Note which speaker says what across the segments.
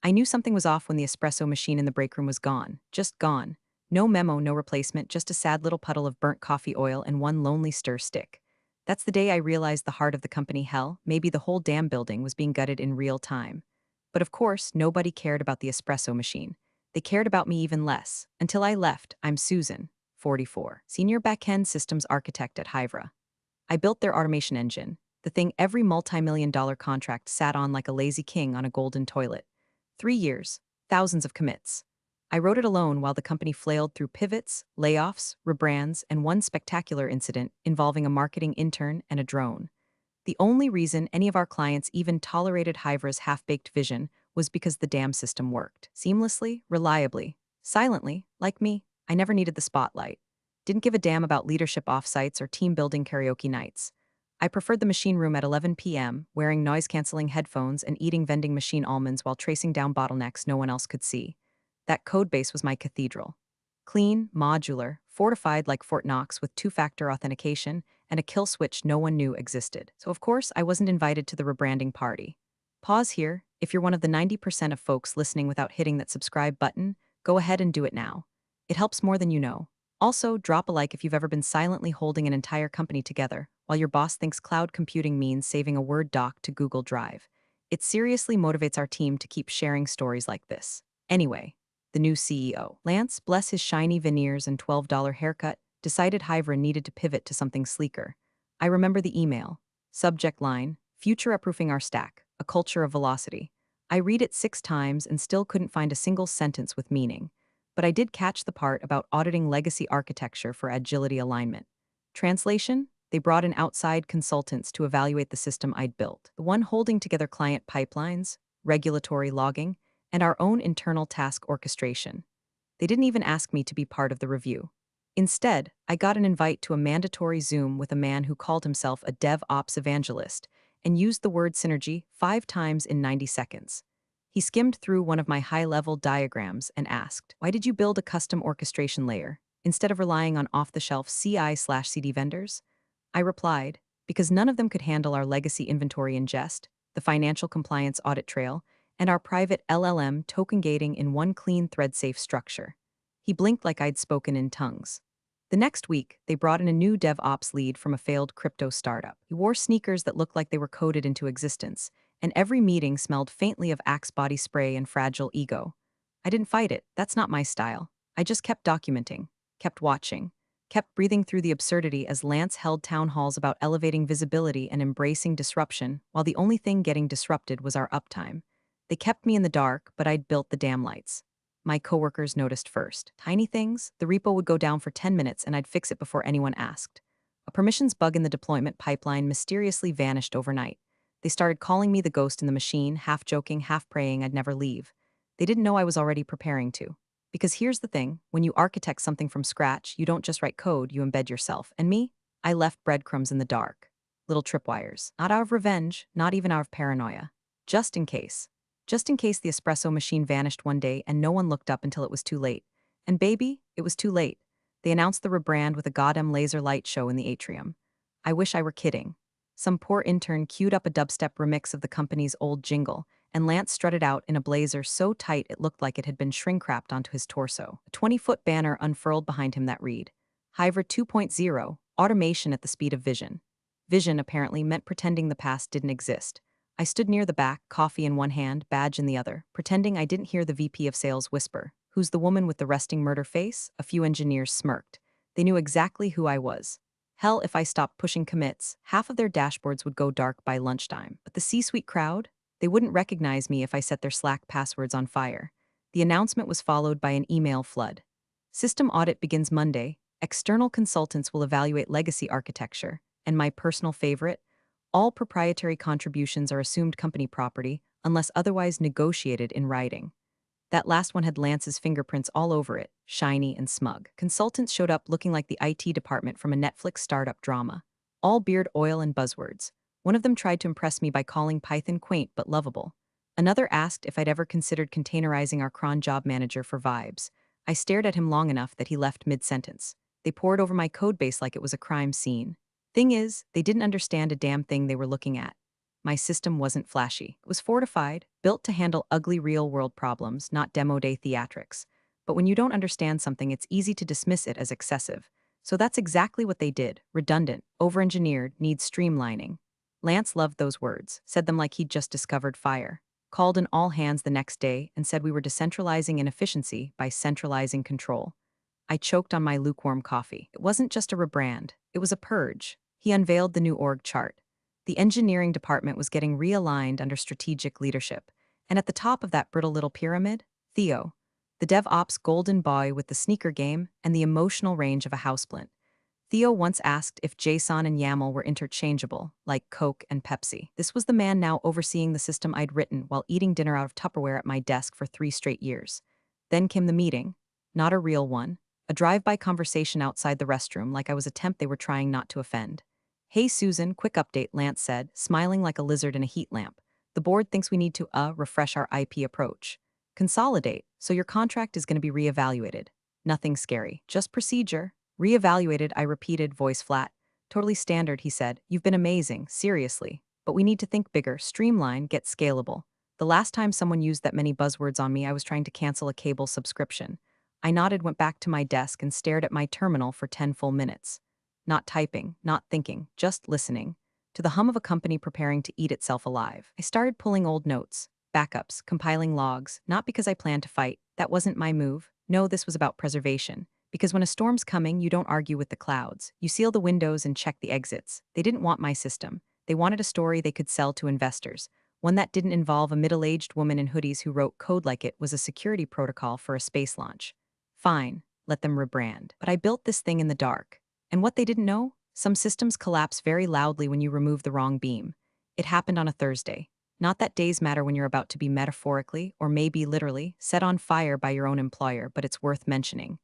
Speaker 1: I knew something was off when the espresso machine in the break room was gone. Just gone. No memo, no replacement, just a sad little puddle of burnt coffee oil and one lonely stir stick. That's the day I realized the heart of the company, hell, maybe the whole damn building, was being gutted in real time. But of course, nobody cared about the espresso machine. They cared about me even less. Until I left. I'm Susan, 44, senior backend systems architect at Hydra. I built their automation engine, the thing every multi-million-dollar contract sat on like a lazy king on a golden toilet. 3 years, thousands of commits. I wrote it alone while the company flailed through pivots, layoffs, rebrands, and one spectacular incident involving a marketing intern and a drone. The only reason any of our clients even tolerated Hyvra's half-baked vision was because the damn system worked. Seamlessly, reliably, silently, like me. I never needed the spotlight. Didn't give a damn about leadership offsites or team-building karaoke nights. I preferred the machine room at 11 p.m., wearing noise-canceling headphones and eating vending machine almonds while tracing down bottlenecks no one else could see. That code base was my cathedral. Clean, modular, fortified like Fort Knox with two-factor authentication, and a kill switch no one knew existed. So of course, I wasn't invited to the rebranding party. Pause here. If you're one of the 90% of folks listening without hitting that subscribe button, go ahead and do it now. It helps more than you know. Also, drop a like if you've ever been silently holding an entire company together while your boss thinks cloud computing means saving a Word doc to Google Drive. It seriously motivates our team to keep sharing stories like this. Anyway, the new CEO, Lance, bless his shiny veneers and $12 haircut, decided Hydra needed to pivot to something sleeker. I remember the email. Subject line, future-proofing our stack, a culture of velocity. I read it 6 times and still couldn't find a single sentence with meaning. But I did catch the part about auditing legacy architecture for agility alignment. Translation? They brought in outside consultants to evaluate the system I'd built, the one holding together client pipelines, regulatory logging, and our own internal task orchestration. They didn't even ask me to be part of the review. Instead, I got an invite to a mandatory Zoom with a man who called himself a DevOps evangelist and used the word synergy 5 times in 90 seconds. He skimmed through one of my high-level diagrams and asked, "Why did you build a custom orchestration layer instead of relying on off-the-shelf CI/CD vendors?" I replied, "Because none of them could handle our legacy inventory ingest, the financial compliance audit trail, and our private LLM token gating in one clean thread-safe structure." He blinked like I'd spoken in tongues. The next week, they brought in a new DevOps lead from a failed crypto startup. He wore sneakers that looked like they were coded into existence, and every meeting smelled faintly of Axe body spray and fragile ego. I didn't fight it. That's not my style. I just kept documenting, kept watching, kept breathing through the absurdity as Lance held town halls about elevating visibility and embracing disruption, while the only thing getting disrupted was our uptime. They kept me in the dark, but I'd built the damn lights. My coworkers noticed first. Tiny things, the repo would go down for 10 minutes and I'd fix it before anyone asked. A permissions bug in the deployment pipeline mysteriously vanished overnight. They started calling me the ghost in the machine, half joking, half praying I'd never leave. They didn't know I was already preparing to. Because here's the thing, when you architect something from scratch, you don't just write code, you embed yourself. And me? I left breadcrumbs in the dark. Little tripwires. Not out of revenge, not even out of paranoia. Just in case. Just in case the espresso machine vanished one day and no one looked up until it was too late. And baby, it was too late. They announced the rebrand with a goddamn laser light show in the atrium. I wish I were kidding. Some poor intern queued up a dubstep remix of the company's old jingle, and Lance strutted out in a blazer so tight it looked like it had been shrink-wrapped onto his torso. A 20-foot banner unfurled behind him that read, Hydra 2.0, automation at the speed of vision. Vision apparently meant pretending the past didn't exist. I stood near the back, coffee in one hand, badge in the other, pretending I didn't hear the VP of sales whisper, "Who's the woman with the resting murder face?" A few engineers smirked. They knew exactly who I was. Hell, if I stopped pushing commits, half of their dashboards would go dark by lunchtime. But the C-suite crowd? They wouldn't recognize me if I set their Slack passwords on fire. The announcement was followed by an email flood. System audit begins Monday. External consultants will evaluate legacy architecture. And my personal favorite, all proprietary contributions are assumed company property unless otherwise negotiated in writing. That last one had Lance's fingerprints all over it, shiny and smug. Consultants showed up looking like the IT department from a Netflix startup drama. All beard oil and buzzwords. One of them tried to impress me by calling Python quaint but lovable. Another asked if I'd ever considered containerizing our cron job manager for vibes. I stared at him long enough that he left mid-sentence. They pored over my codebase like it was a crime scene. Thing is, they didn't understand a damn thing they were looking at. My system wasn't flashy. It was fortified, built to handle ugly real-world problems, not demo-day theatrics. But when you don't understand something, it's easy to dismiss it as excessive. So that's exactly what they did. Redundant, over-engineered, needs streamlining. Lance loved those words, said them like he'd just discovered fire. Called an all-hands the next day and said we were decentralizing inefficiency by centralizing control. I choked on my lukewarm coffee. It wasn't just a rebrand, it was a purge. He unveiled the new org chart. The engineering department was getting realigned under strategic leadership. And at the top of that brittle little pyramid, Theo, the DevOps golden boy with the sneaker game and the emotional range of a houseplint. Theo once asked if JSON and YAML were interchangeable, like Coke and Pepsi. This was the man now overseeing the system I'd written while eating dinner out of Tupperware at my desk for 3 straight years. Then came the meeting. Not a real one. A drive-by conversation outside the restroom like I was a temp they were trying not to offend. "Hey Susan, quick update," Lance said, smiling like a lizard in a heat lamp. "The board thinks we need to, refresh our IP approach. Consolidate, so your contract is going to be reevaluated. Nothing scary, just procedure." "Reevaluated," I repeated, voice flat. "Totally standard," he said. "You've been amazing, seriously. But we need to think bigger, streamline, get scalable." The last time someone used that many buzzwords on me, I was trying to cancel a cable subscription. I nodded, went back to my desk, and stared at my terminal for 10 full minutes. Not typing, not thinking, just listening. To the hum of a company preparing to eat itself alive. I started pulling old notes, backups, compiling logs, not because I planned to fight. That wasn't my move. No, this was about preservation. Because when a storm's coming, you don't argue with the clouds. You seal the windows and check the exits. They didn't want my system. They wanted a story they could sell to investors. One that didn't involve a middle-aged woman in hoodies who wrote code like it was a security protocol for a space launch. Fine, let them rebrand. But I built this thing in the dark. And what they didn't know? Some systems collapse very loudly when you remove the wrong beam. It happened on a Thursday. Not that days matter when you're about to be metaphorically, or maybe literally, set on fire by your own employer, but it's worth mentioning.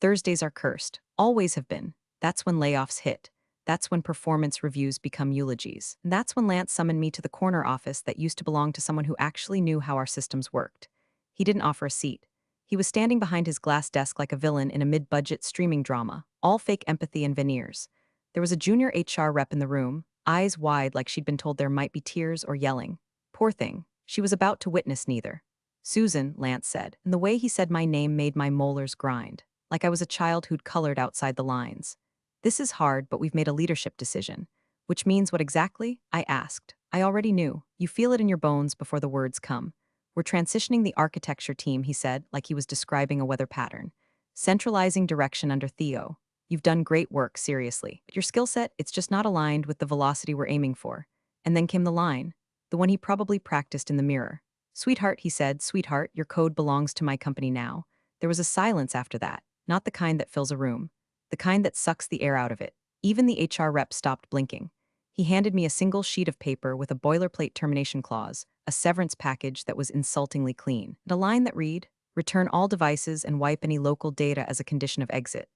Speaker 1: Thursdays are cursed, always have been. That's when layoffs hit. That's when performance reviews become eulogies. And that's when Lance summoned me to the corner office that used to belong to someone who actually knew how our systems worked. He didn't offer a seat. He was standing behind his glass desk like a villain in a mid-budget streaming drama, all fake empathy and veneers. There was a junior HR rep in the room, eyes wide like she'd been told there might be tears or yelling. Poor thing, she was about to witness neither. "Susan," Lance said, and the way he said my name made my molars grind, like I was a child who'd colored outside the lines. "This is hard, but we've made a leadership decision." "Which means what exactly?" I asked. I already knew. You feel it in your bones before the words come. "We're transitioning the architecture team," he said, like he was describing a weather pattern. "Centralizing direction under Theo. You've done great work, seriously. But your skill set, it's just not aligned with the velocity we're aiming for." And then came the line, the one he probably practiced in the mirror. "Sweetheart," he said, "sweetheart, your code belongs to my company now." There was a silence after that, not the kind that fills a room, the kind that sucks the air out of it. Even the HR rep stopped blinking. He handed me a single sheet of paper with a boilerplate termination clause, a severance package that was insultingly clean, and a line that read, "Return all devices and wipe any local data as a condition of exit."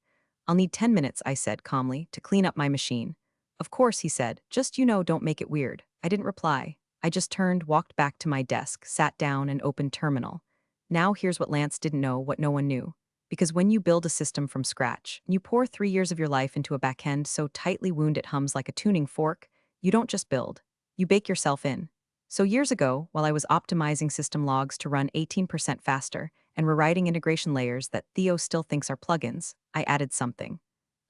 Speaker 1: "I'll need 10 minutes," I said calmly, "to clean up my machine." "Of course," he said, "just don't make it weird." I didn't reply. I just turned, walked back to my desk, sat down, and opened terminal. Now here's what Lance didn't know, what no one knew. Because when you build a system from scratch, you pour 3 years of your life into a backend so tightly wound it hums like a tuning fork, you don't just build. You bake yourself in. So years ago, while I was optimizing system logs to run 18% faster and rewriting integration layers that Theo still thinks are plugins, I added something.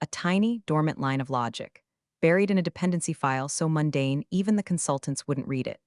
Speaker 1: A tiny, dormant line of logic, buried in a dependency file so mundane even the consultants wouldn't read it.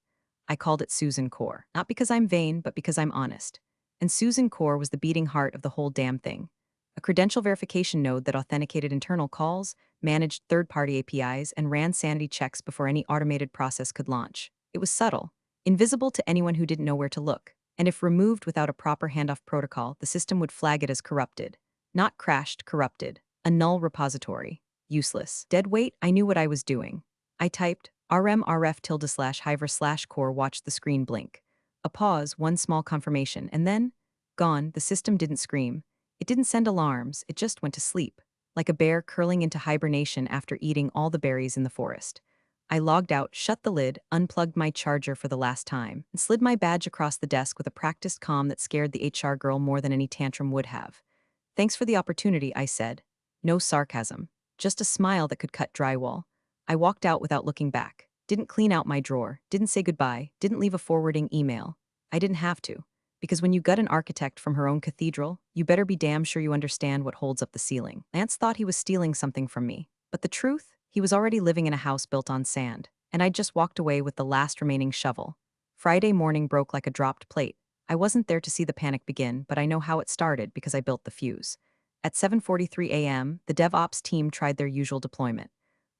Speaker 1: I called it Susan Core, not because I'm vain, but because I'm honest. And Susan Core was the beating heart of the whole damn thing. A credential verification node that authenticated internal calls, managed third-party APIs, and ran sanity checks before any automated process could launch. It was subtle, invisible to anyone who didn't know where to look. And if removed without a proper handoff protocol, the system would flag it as corrupted. Not crashed, corrupted. A null repository. Useless. Dead weight, I knew what I was doing. I typed, rm/rf tilde/hiver/core, watched the screen blink. A pause, one small confirmation, and then, gone. The system didn't scream. It didn't send alarms, it just went to sleep, like a bear curling into hibernation after eating all the berries in the forest. I logged out, shut the lid, unplugged my charger for the last time, and slid my badge across the desk with a practiced calm that scared the HR girl more than any tantrum would have. "Thanks for the opportunity," I said. No sarcasm, just a smile that could cut drywall. I walked out without looking back. didn't clean out my drawer, didn't say goodbye, didn't leave a forwarding email. I didn't have to. Because when you gut an architect from her own cathedral, you better be damn sure you understand what holds up the ceiling. Lance thought he was stealing something from me. But the truth? He was already living in a house built on sand, and I'd just walked away with the last remaining shovel. Friday morning broke like a dropped plate. I wasn't there to see the panic begin, but I know how it started because I built the fuse. At 7:43 a.m., the DevOps team tried their usual deployment.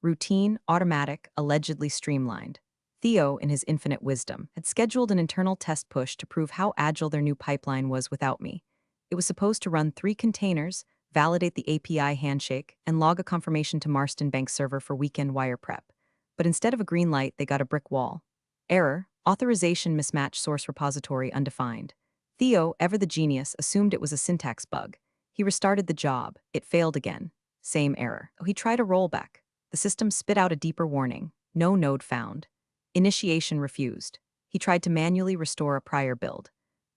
Speaker 1: Routine, automatic, allegedly streamlined. Theo, in his infinite wisdom, had scheduled an internal test push to prove how agile their new pipeline was without me. It was supposed to run 3 containers, validate the API handshake, and log a confirmation to Marston Bank's server for weekend wire prep. But instead of a green light, they got a brick wall. Error, authorization mismatch source repository undefined. Theo, ever the genius, assumed it was a syntax bug. He restarted the job. It failed again. Same error. He tried a rollback. The system spit out a deeper warning. No node found. Initiation refused. He tried to manually restore a prior build.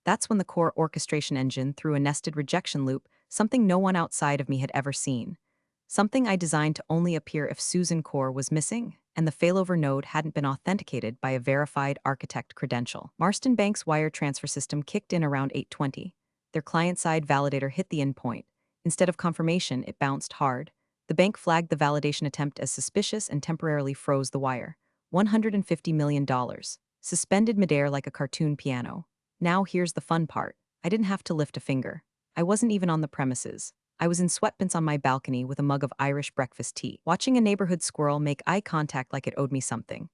Speaker 1: That's when the core orchestration engine threw a nested rejection loop, something no one outside of me had ever seen. Something I designed to only appear if Susan core was missing, and the failover node hadn't been authenticated by a verified architect credential. Marston Bank's wire transfer system kicked in around 8:20. Their client-side validator hit the endpoint. Instead of confirmation, it bounced hard. The bank flagged the validation attempt as suspicious and temporarily froze the wire. $150 million. Suspended midair like a cartoon piano. Now here's the fun part. I didn't have to lift a finger. I wasn't even on the premises. I was in sweatpants on my balcony with a mug of Irish breakfast tea, watching a neighborhood squirrel make eye contact like it owed me something.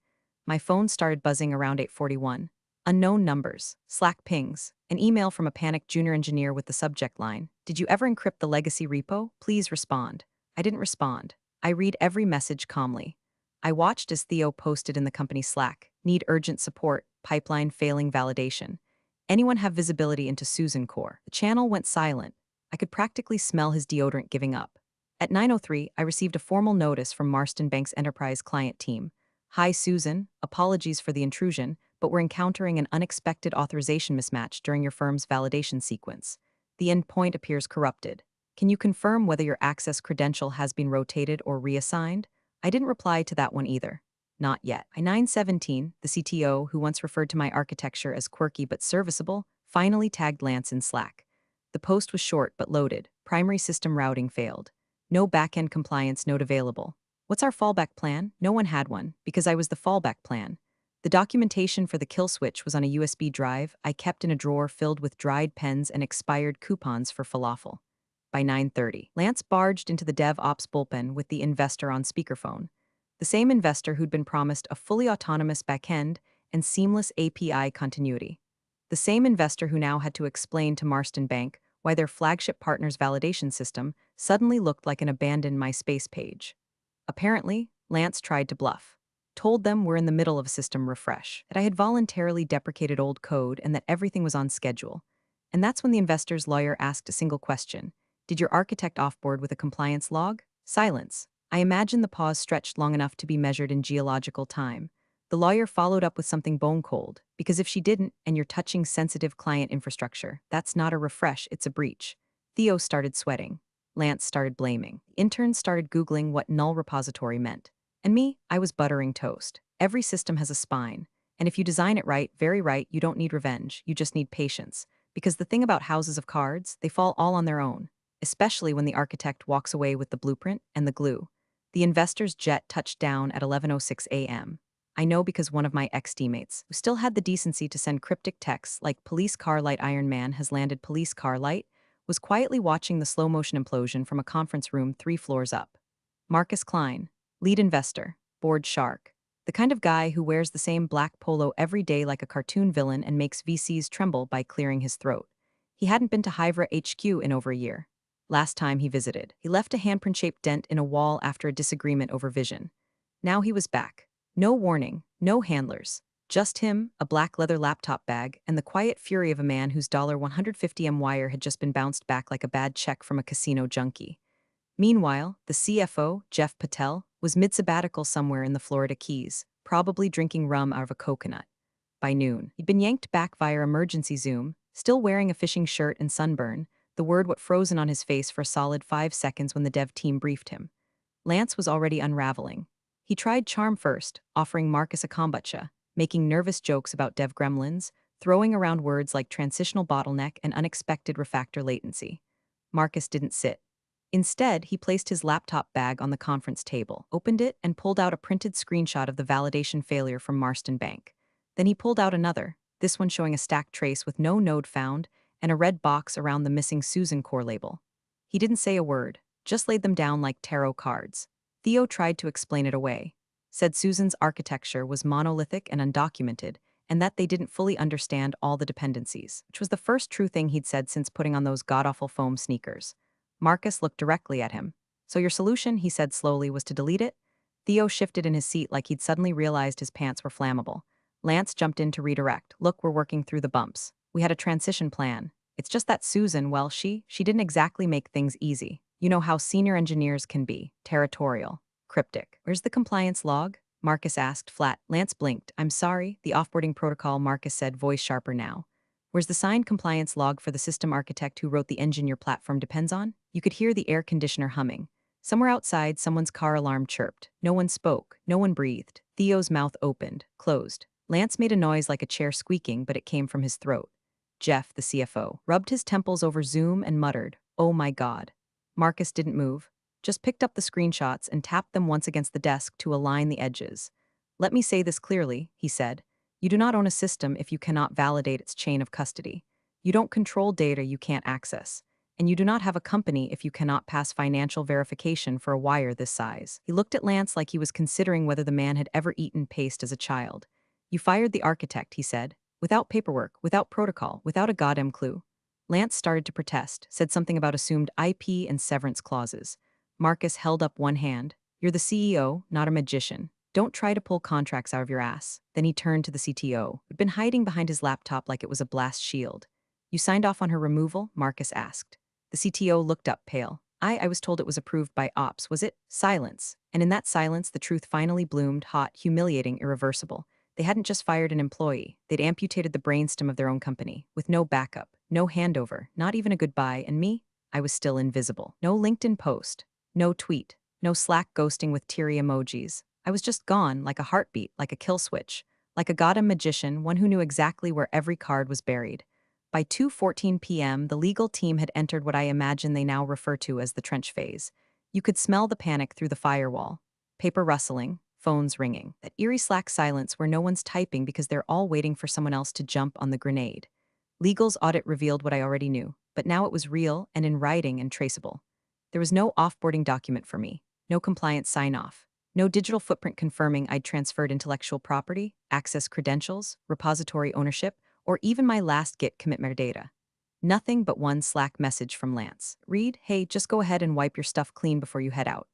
Speaker 1: My phone started buzzing around 8:41. Unknown numbers, Slack pings, an email from a panicked junior engineer with the subject line, "Did you ever encrypt the legacy repo? Please respond." I didn't respond. I read every message calmly. I watched as Theo posted in the company Slack, "Need urgent support, pipeline failing validation. Anyone have visibility into Susan Core?" The channel went silent. I could practically smell his deodorant giving up. At 9:03, I received a formal notice from Marston Bank's enterprise client team. "Hi Susan, apologies for the intrusion, but we're encountering an unexpected authorization mismatch during your firm's validation sequence. The endpoint appears corrupted. Can you confirm whether your access credential has been rotated or reassigned?" I didn't reply to that one either. Not yet. By 9:17, the CTO, who once referred to my architecture as quirky but serviceable, finally tagged Lance in Slack. The post was short but loaded. Primary system routing failed. No backend compliance node available. What's our fallback plan? No one had one, because I was the fallback plan. The documentation for the kill switch was on a USB drive I kept in a drawer filled with dried pens and expired coupons for falafel. By 9:30, Lance barged into the DevOps bullpen with the investor on speakerphone. The same investor who'd been promised a fully autonomous backend and seamless API continuity. The same investor who now had to explain to Marston Bank why their flagship partner's validation system suddenly looked like an abandoned MySpace page. Apparently, Lance tried to bluff. Told them we're in the middle of a system refresh, that I had voluntarily deprecated old code and that everything was on schedule. And that's when the investor's lawyer asked a single question. "Did your architect offboard with a compliance log?" Silence. I imagine the pause stretched long enough to be measured in geological time. The lawyer followed up with something bone cold, because if she didn't, and you're touching sensitive client infrastructure, that's not a refresh, it's a breach. Theo started sweating. Lance started blaming. Interns started Googling what null repository meant. And me, I was buttering toast. Every system has a spine. And if you design it right, very right, you don't need revenge, you just need patience. Because the thing about houses of cards, they fall all on their own. Especially when the architect walks away with the blueprint and the glue. The investor's jet touched down at 11:06 a.m. I know because one of my ex-teammates, who still had the decency to send cryptic texts like "Police car light Iron Man has landed police car light," was quietly watching the slow-motion implosion from a conference room 3 floors up. Marcus Klein, lead investor, bored shark. The kind of guy who wears the same black polo every day like a cartoon villain and makes VCs tremble by clearing his throat. He hadn't been to Hydra HQ in over a year. Last time he visited, he left a handprint-shaped dent in a wall after a disagreement over vision. Now he was back. No warning, no handlers. Just him, a black leather laptop bag, and the quiet fury of a man whose $150M wire had just been bounced back like a bad check from a casino junkie. Meanwhile, the CFO, Jeff Patel, was mid-sabbatical somewhere in the Florida Keys, probably drinking rum out of a coconut. By noon, he'd been yanked back via emergency Zoom, still wearing a fishing shirt and sunburn, the word what frozen on his face for a solid 5 seconds when the dev team briefed him. Lance was already unraveling. He tried charm first, offering Marcus a kombucha, making nervous jokes about dev gremlins, throwing around words like transitional bottleneck and unexpected refactor latency. Marcus didn't sit. Instead, he placed his laptop bag on the conference table, opened it, and pulled out a printed screenshot of the validation failure from Marston Bank. Then he pulled out another, this one showing a stacked trace with no node found and a red box around the missing Susan core label. He didn't say a word, just laid them down like tarot cards. Theo tried to explain it away, said Susan's architecture was monolithic and undocumented, and that they didn't fully understand all the dependencies, which was the first true thing he'd said since putting on those god-awful foam sneakers. Marcus looked directly at him. So your solution, he said slowly, was to delete it? Theo shifted in his seat like he'd suddenly realized his pants were flammable. Lance jumped in to redirect. Look, we're working through the bumps. We had a transition plan. It's just that Susan, well, she didn't exactly make things easy. You know how senior engineers can be. Territorial. Cryptic. Where's the compliance log? Marcus asked flat. Lance blinked. I'm sorry, the offboarding protocol, Marcus said, voice sharper now. Where's the signed compliance log for the system architect who wrote the engine your platform depends on? You could hear the air conditioner humming. Somewhere outside, someone's car alarm chirped. No one spoke. No one breathed. Theo's mouth opened, closed. Lance made a noise like a chair squeaking, but it came from his throat. Jeff, the CFO, rubbed his temples over Zoom and muttered, "Oh my God." Marcus didn't move, just picked up the screenshots and tapped them once against the desk to align the edges. Let me say this clearly, he said. You do not own a system if you cannot validate its chain of custody. You don't control data you can't access. And you do not have a company if you cannot pass financial verification for a wire this size. He looked at Lance like he was considering whether the man had ever eaten paste as a child. You fired the architect, he said. Without paperwork, without protocol, without a goddamn clue. Lance started to protest, said something about assumed IP and severance clauses. Marcus held up one hand. You're the CEO, not a magician. Don't try to pull contracts out of your ass. Then he turned to the CTO, who'd been hiding behind his laptop like it was a blast shield. You signed off on her removal? Marcus asked. The CTO looked up, pale. I was told it was approved by ops, was it? Silence. And in that silence, the truth finally bloomed, hot, humiliating, irreversible. They hadn't just fired an employee. They'd amputated the brainstem of their own company, with no backup, no handover, not even a goodbye, and me? I was still invisible. No LinkedIn post, no tweet, no Slack ghosting with teary emojis. I was just gone, like a heartbeat, like a kill switch, like a goddamn magician, one who knew exactly where every card was buried. By 2:14 p.m., the legal team had entered what I imagine they now refer to as the trench phase. You could smell the panic through the firewall. Paper rustling, phones ringing. That eerie Slack silence where no one's typing because they're all waiting for someone else to jump on the grenade. Legal's audit revealed what I already knew, but now it was real and in writing and traceable. There was no offboarding document for me, no compliance sign-off. No digital footprint confirming I'd transferred intellectual property, access credentials, repository ownership, or even my last Git commit metadata. Nothing but one Slack message from Lance. Read, hey, just go ahead and wipe your stuff clean before you head out.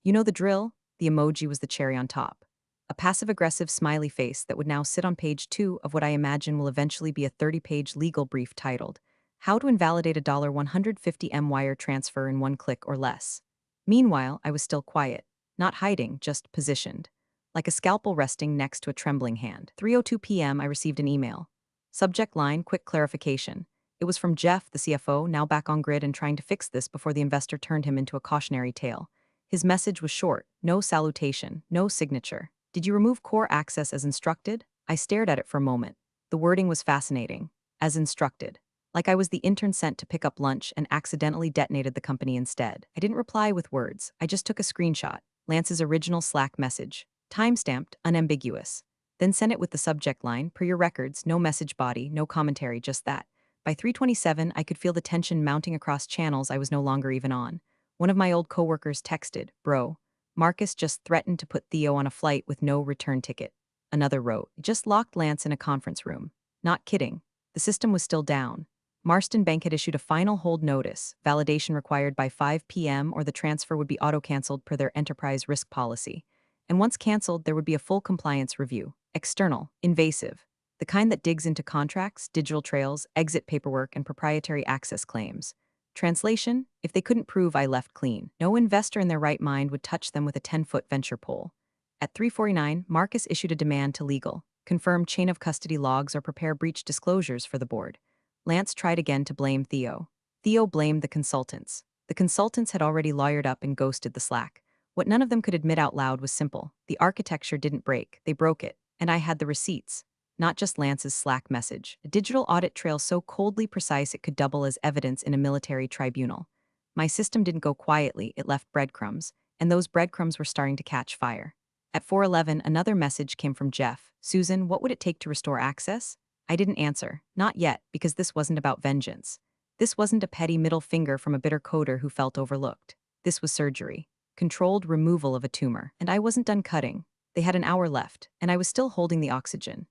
Speaker 1: You know the drill? The emoji was the cherry on top. A passive-aggressive smiley face that would now sit on page 2 of what I imagine will eventually be a 30-page legal brief titled, How to Invalidate a $150M wire transfer in 1 click or less. Meanwhile, I was still quiet. Not hiding, just positioned. Like a scalpel resting next to a trembling hand. 3:02 p.m. I received an email. Subject line, quick clarification. It was from Jeff, the CFO, now back on grid and trying to fix this before the investor turned him into a cautionary tale. His message was short, no salutation, no signature. Did you remove core access as instructed? I stared at it for a moment. The wording was fascinating. As instructed. Like I was the intern sent to pick up lunch and accidentally detonated the company instead. I didn't reply with words. I just took a screenshot. Lance's original Slack message. Time-stamped, unambiguous. Then sent it with the subject line, per your records, no message body, no commentary, just that. By 3:27, I could feel the tension mounting across channels I was no longer even on. One of my old coworkers texted, bro. Marcus just threatened to put Theo on a flight with no return ticket. Another wrote, just locked Lance in a conference room. Not kidding. The system was still down. Marston Bank had issued a final hold notice, validation required by 5 p.m. or the transfer would be auto-canceled per their enterprise risk policy. And once canceled, there would be a full compliance review. External, invasive. The kind that digs into contracts, digital trails, exit paperwork, and proprietary access claims. Translation, if they couldn't prove I left clean, no investor in their right mind would touch them with a 10-foot venture pole. At 3:49, Marcus issued a demand to legal, confirm chain of custody logs or prepare breach disclosures for the board. Lance tried again to blame Theo. Theo blamed the consultants. The consultants had already lawyered up and ghosted the Slack. What none of them could admit out loud was simple. The architecture didn't break, they broke it. And I had the receipts. Not just Lance's Slack message. A digital audit trail so coldly precise it could double as evidence in a military tribunal. My system didn't go quietly, it left breadcrumbs, and those breadcrumbs were starting to catch fire. At 4:11, another message came from Jeff. Susan, what would it take to restore access? I didn't answer. Not yet, because this wasn't about vengeance. This wasn't a petty middle finger from a bitter coder who felt overlooked. This was surgery. Controlled removal of a tumor. And I wasn't done cutting. They had an hour left, and I was still holding the oxygen.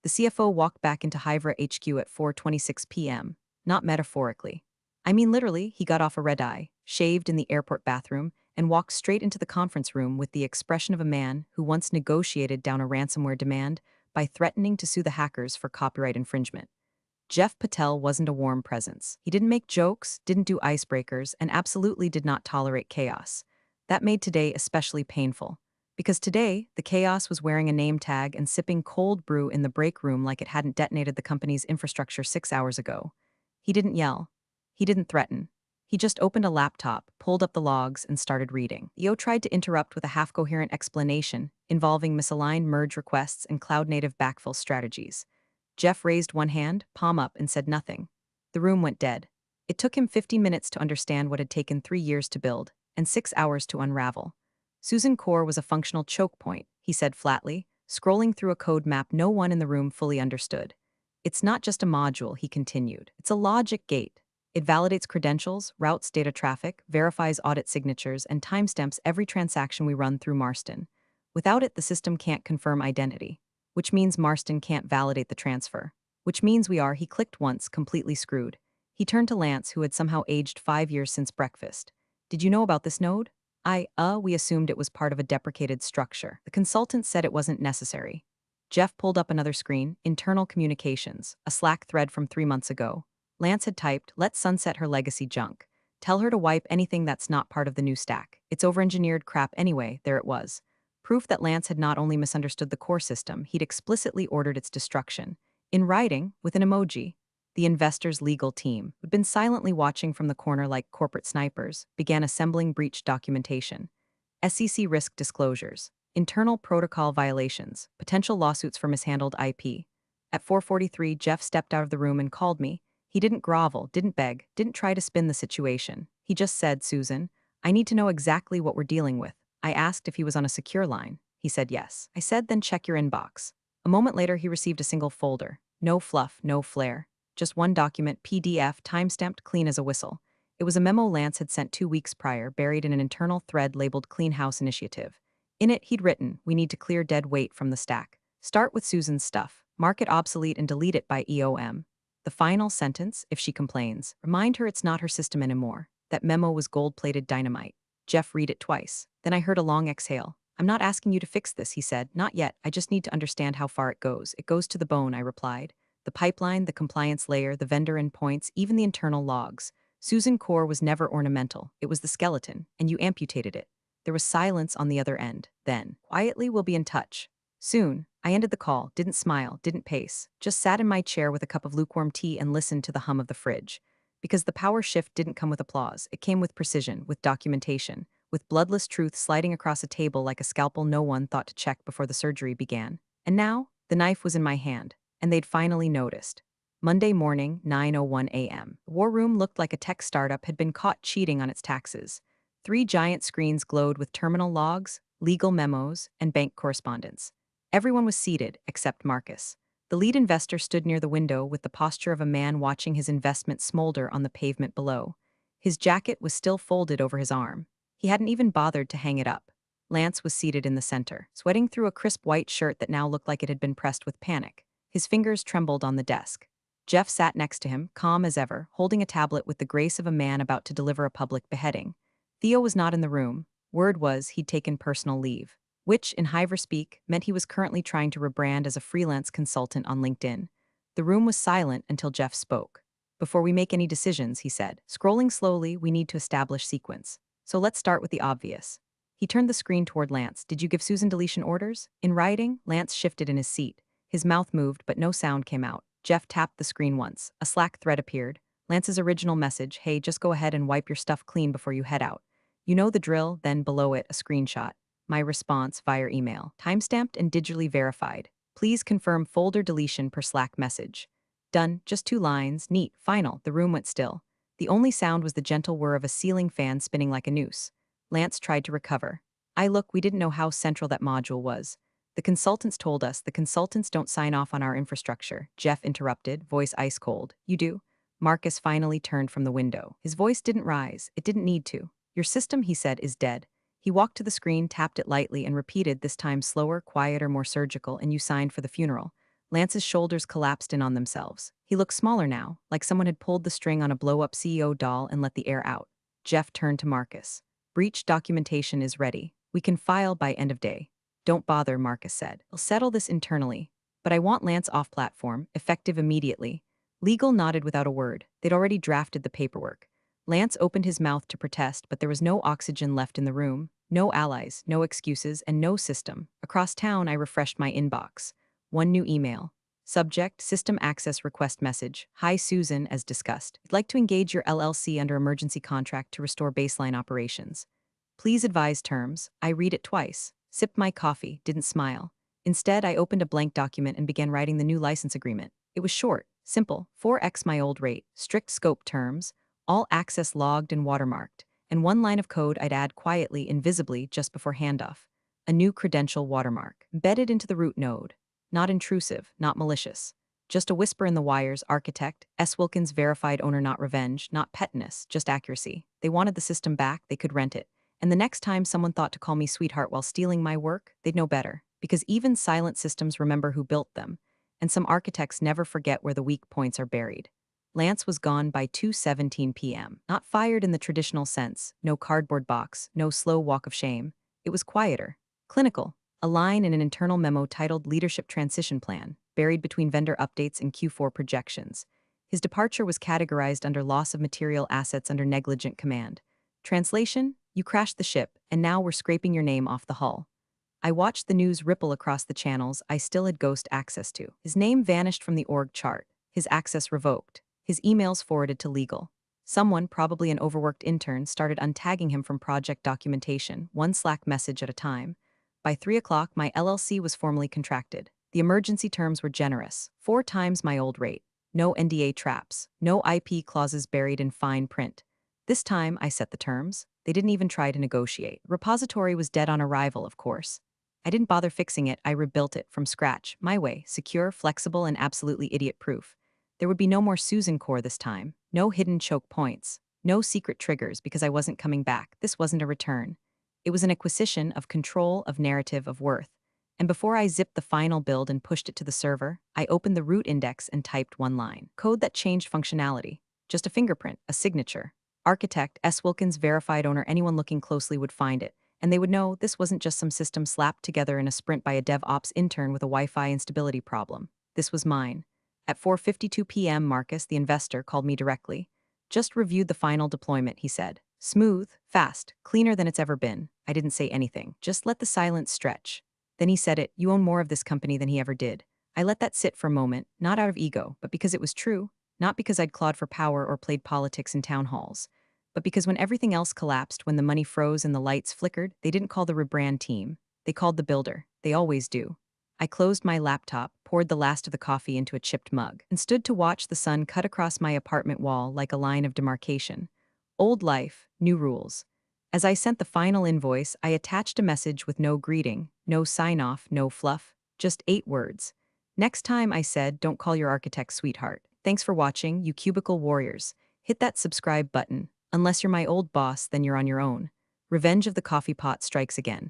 Speaker 1: The CFO walked back into Hydra HQ at 4:26 p.m. Not metaphorically. I mean literally, he got off a red-eye, shaved in the airport bathroom, and walked straight into the conference room with the expression of a man who once negotiated down a ransomware demand by threatening to sue the hackers for copyright infringement. Jeff Patel wasn't a warm presence. He didn't make jokes, didn't do icebreakers, and absolutely did not tolerate chaos. That made today especially painful. Because today, the chaos was wearing a name tag and sipping cold brew in the break room like it hadn't detonated the company's infrastructure 6 hours ago. He didn't yell. He didn't threaten. He just opened a laptop, pulled up the logs, and started reading. EO tried to interrupt with a half-coherent explanation involving misaligned merge requests and cloud-native backfill strategies. Jeff raised one hand, palm up, and said nothing. The room went dead. It took him 50 minutes to understand what had taken 3 years to build, and 6 hours to unravel. Susan Core was a functional choke point, he said flatly, scrolling through a code map no one in the room fully understood. It's not just a module, he continued. It's a logic gate. It validates credentials, routes data traffic, verifies audit signatures, and timestamps every transaction we run through Marston. Without it, the system can't confirm identity, which means Marston can't validate the transfer, which means he clicked once, completely screwed. He turned to Lance, who had somehow aged 5 years since breakfast. Did you know about this node? We assumed it was part of a deprecated structure. The consultant said it wasn't necessary. Jeff pulled up another screen, internal communications, a Slack thread from 3 months ago. Lance had typed, let's sunset her legacy junk. Tell her to wipe anything that's not part of the new stack. It's over-engineered crap anyway, there it was. Proof that Lance had not only misunderstood the core system, he'd explicitly ordered its destruction. In writing, with an emoji. The investor's legal team, who'd been silently watching from the corner like corporate snipers, began assembling breach documentation. SEC risk disclosures, internal protocol violations, potential lawsuits for mishandled IP. At 4:43, Jeff stepped out of the room and called me. He didn't grovel, didn't beg, didn't try to spin the situation. He just said, Susan, I need to know exactly what we're dealing with. I asked if he was on a secure line. He said yes. I said, then check your inbox. A moment later, he received a single folder. No fluff, no flair. Just one document, PDF, timestamped clean as a whistle. It was a memo Lance had sent 2 weeks prior, buried in an internal thread labeled Clean House Initiative. In it, he'd written, we need to clear dead weight from the stack. Start with Susan's stuff. Mark it obsolete and delete it by EOM. The final sentence, if she complains, remind her it's not her system anymore. That memo was gold-plated dynamite. Jeff read it twice. Then I heard a long exhale. I'm not asking you to fix this, he said. Not yet. I just need to understand how far it goes. It goes to the bone, I replied. The pipeline, the compliance layer, the vendor endpoints, even the internal logs. Susan Core was never ornamental. It was the skeleton, and you amputated it. There was silence on the other end. Then, quietly, we'll be in touch. Soon. I ended the call, didn't smile, didn't pace, just sat in my chair with a cup of lukewarm tea and listened to the hum of the fridge. Because the power shift didn't come with applause, it came with precision, with documentation, with bloodless truth sliding across a table like a scalpel no one thought to check before the surgery began. And now, the knife was in my hand, and they'd finally noticed. Monday morning, 9:01 a.m. The war room looked like a tech startup had been caught cheating on its taxes. 3 giant screens glowed with terminal logs, legal memos, and bank correspondence. Everyone was seated, except Marcus. The lead investor stood near the window with the posture of a man watching his investment smolder on the pavement below. His jacket was still folded over his arm. He hadn't even bothered to hang it up. Lance was seated in the center, sweating through a crisp white shirt that now looked like it had been pressed with panic. His fingers trembled on the desk. Jeff sat next to him, calm as ever, holding a tablet with the grace of a man about to deliver a public beheading. Theo was not in the room. Word was he'd taken personal leave, which, in Hiver speak, meant he was currently trying to rebrand as a freelance consultant on LinkedIn. The room was silent until Jeff spoke. Before we make any decisions, he said, scrolling slowly, we need to establish sequence. So let's start with the obvious. He turned the screen toward Lance. Did you give Susan deletion orders? In writing, Lance shifted in his seat. His mouth moved, but no sound came out. Jeff tapped the screen once. A Slack thread appeared. Lance's original message, hey, just go ahead and wipe your stuff clean before you head out. You know the drill, then below it, a screenshot. My response via email, timestamped and digitally verified. Please confirm folder deletion per Slack message. Done, just 2 lines, neat, final, the room went still. The only sound was the gentle whir of a ceiling fan spinning like a noose. Lance tried to recover. We didn't know how central that module was. The consultants told us the consultants don't sign off on our infrastructure. Jeff interrupted, voice ice cold. You do? Marcus finally turned from the window. His voice didn't rise. It didn't need to. Your system, he said, is dead. He walked to the screen, tapped it lightly, and repeated, this time slower, quieter, more surgical, and you signed for the funeral. Lance's shoulders collapsed in on themselves. He looked smaller now, like someone had pulled the string on a blow-up CEO doll and let the air out. Jeff turned to Marcus. Breach documentation is ready. We can file by end of day. Don't bother, Marcus said. I'll settle this internally. But I want Lance off-platform, effective immediately. Legal nodded without a word. They'd already drafted the paperwork. Lance opened his mouth to protest, but there was no oxygen left in the room, no allies, no excuses, and no system. Across town, I refreshed my inbox. One new email. Subject, System Access Request Message. Hi, Susan, as discussed. I'd like to engage your LLC under emergency contract to restore baseline operations. Please advise terms. I read it twice. Sipped my coffee, didn't smile. Instead, I opened a blank document and began writing the new license agreement. It was short, simple, 4x my old rate, strict scope terms, all access logged and watermarked, and one line of code I'd add quietly, invisibly, just before handoff. A new credential watermark, embedded into the root node. Not intrusive, not malicious. Just a whisper in the wires, architect, S. Wilkins verified owner, not revenge, not pettiness, just accuracy. They wanted the system back, they could rent it. And the next time someone thought to call me sweetheart while stealing my work, they'd know better. Because even silent systems remember who built them. And some architects never forget where the weak points are buried. Lance was gone by 2:17 p.m. Not fired in the traditional sense, no cardboard box, no slow walk of shame. It was quieter, clinical, a line in an internal memo titled Leadership Transition Plan, buried between vendor updates and Q4 projections. His departure was categorized under loss of material assets under negligent command. Translation: you crashed the ship, and now we're scraping your name off the hull. I watched the news ripple across the channels I still had ghost access to. His name vanished from the org chart, his access revoked, his emails forwarded to legal. Someone, probably an overworked intern, started untagging him from project documentation, one Slack message at a time. By 3 o'clock, my LLC was formally contracted. The emergency terms were generous, 4 times my old rate. No NDA traps, no IP clauses buried in fine print. This time, I set the terms. They didn't even try to negotiate. Repository was dead on arrival, of course. I didn't bother fixing it, I rebuilt it from scratch, my way, secure, flexible, and absolutely idiot-proof. There would be no more Susan core this time, no hidden choke points, no secret triggers because I wasn't coming back. This wasn't a return. It was an acquisition of control, of narrative, of worth. And before I zipped the final build and pushed it to the server, I opened the root index and typed one line. Code that changed functionality. Just a fingerprint, a signature. Architect, S. Wilkins verified owner, anyone looking closely would find it. And they would know this wasn't just some system slapped together in a sprint by a DevOps intern with a Wi-Fi instability problem. This was mine. At 4:52 p.m., Marcus, the investor, called me directly. Just reviewed the final deployment, he said. Smooth, fast, cleaner than it's ever been. I didn't say anything. Just let the silence stretch. Then he said it, you own more of this company than he ever did. I let that sit for a moment, not out of ego, but because it was true. Not because I'd clawed for power or played politics in town halls. But because when everything else collapsed, when the money froze and the lights flickered, they didn't call the rebrand team. They called the builder. They always do. I closed my laptop, poured the last of the coffee into a chipped mug, and stood to watch the sun cut across my apartment wall like a line of demarcation. Old life, new rules. As I sent the final invoice, I attached a message with no greeting, no sign-off, no fluff, just 8 words. Next time, I said, don't call your architect sweetheart. Thanks for watching, you cubicle warriors. Hit that subscribe button. Unless you're my old boss, then you're on your own. Revenge of the coffee pot strikes again.